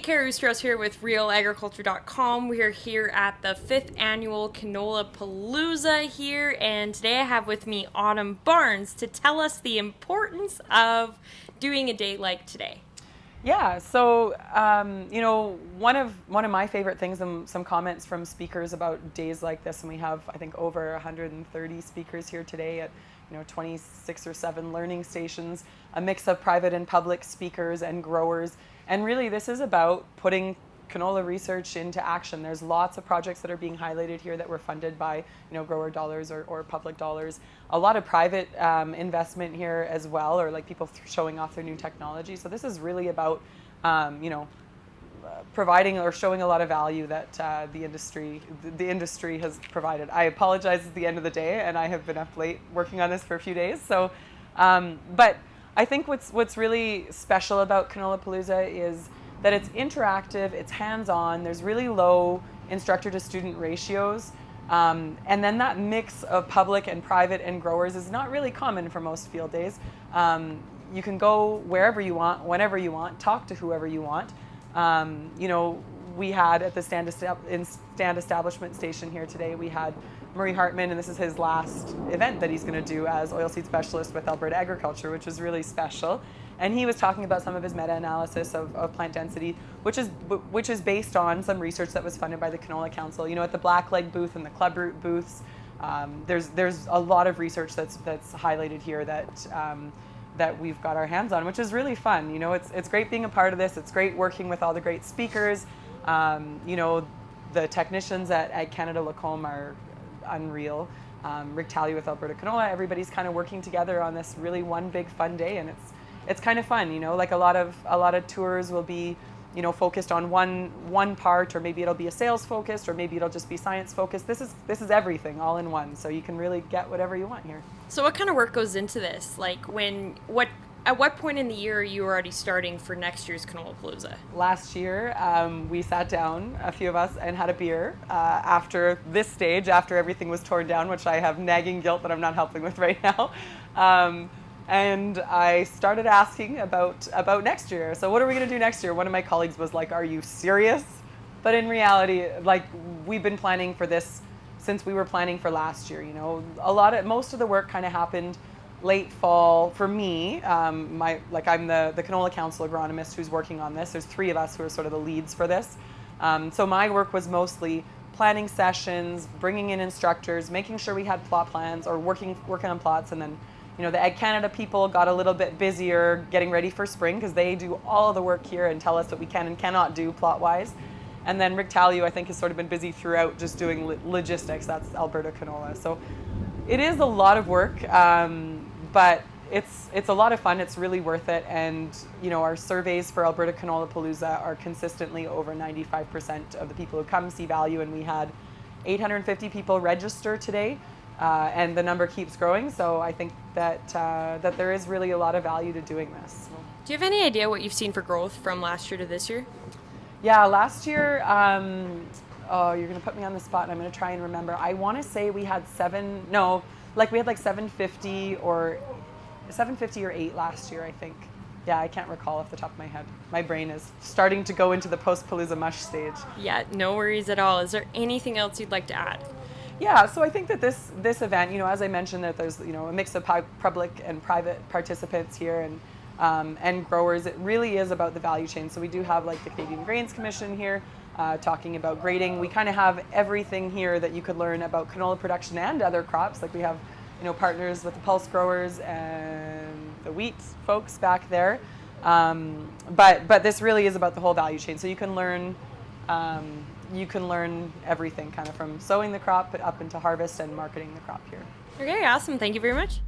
Carrie Strauss here with RealAgriculture.com. We are here at the 5th annual canolaPALOOZA here, and today I have with me Autumn Barnes to tell us the importance of doing a day like today. Yeah, so one of my favorite things, and some comments from speakers about days like this, and we have I think over 130 speakers here today at 26 or 7 learning stations, a mix of private and public speakers and growers, and really this is about putting canola research into action. There's lots of projects that are being highlighted here that were funded by grower dollars or public dollars. A lot of private investment here as well, or like people showing off their new technology. So this is really about providing or showing a lot of value that the industry has provided. I apologize, it's the end of the day and I have been up late working on this for a few days. So, but I think what's really special about canolaPALOOZA is that it's interactive, it's hands-on, there's really low instructor to student ratios, and then that mix of public and private and growers is not really common for most field days. You can go wherever you want, whenever you want, talk to whoever you want. We had at the stand establishment station here today, we had Murray Hartman, and this is his last event that he's going to do as oilseed specialist with Alberta Agriculture, which was really special. And he was talking about some of his meta-analysis of plant density, which is based on some research that was funded by the Canola Council. At the Blackleg booth and the Clubroot booths, there's a lot of research that's highlighted here that we've got our hands on, which is really fun. It's great being a part of this. It's great working with all the great speakers. The technicians at Canada Lacombe are unreal. Rick Talley with Alberta Canola, everybody's kind of working together on this really one big fun day, and it's kind of fun. Like a lot of tours will be focused on one part, or maybe it'll be a sales focused, or maybe it'll just be science focused. This is everything all in one, so you can really get whatever you want here. So what kind of work goes into this? Like at what point in the year are you already starting for next year's canolaPALOOZA? Last year, we sat down, a few of us, and had a beer after this stage, after everything was torn down, which I have nagging guilt that I'm not helping with right now. And I started asking about next year. So what are we going to do next year? One of my colleagues was like, "Are you serious?" But in reality, like, we've been planning for this since we were planning for last year. Most of the work kind of happened late fall for me. I'm the Canola Council agronomist who's working on this. There's 3 of us who are sort of the leads for this. So my work was mostly planning sessions, bringing in instructors, making sure we had plot plans, or working on plots, and then the Ag Canada people got a little bit busier getting ready for spring, because they do all of the work here and tell us what we can and cannot do plot-wise. And then Rick Talley, I think, has sort of been busy throughout just doing logistics. That's Alberta Canola. So it is a lot of work, but it's a lot of fun. It's really worth it. And our surveys for Alberta canolaPALOOZA are consistently over 95% of the people who come see value, and we had 850 people register today. And the number keeps growing, so I think that there is really a lot of value to doing this. Do you have any idea what you've seen for growth from last year to this year? Yeah, last year, you're going to put me on the spot, and I'm going to try and remember. I want to say we had 750 or 8 last year, I think. Yeah, I can't recall off the top of my head. My brain is starting to go into the post-Palooza mush stage. Yeah, no worries at all. Is there anything else you'd like to add? Yeah, so I think that this event, as I mentioned, that there's a mix of public and private participants here, and growers. It really is about the value chain. So we do have like the Canadian Grains Commission here talking about grading. We kind of have everything here that you could learn about canola production and other crops. Like we have partners with the pulse growers and the wheat folks back there. But this really is about the whole value chain. So you can learn everything, kind of from sowing the crop up into harvest and marketing the crop here. Okay, awesome. Thank you very much.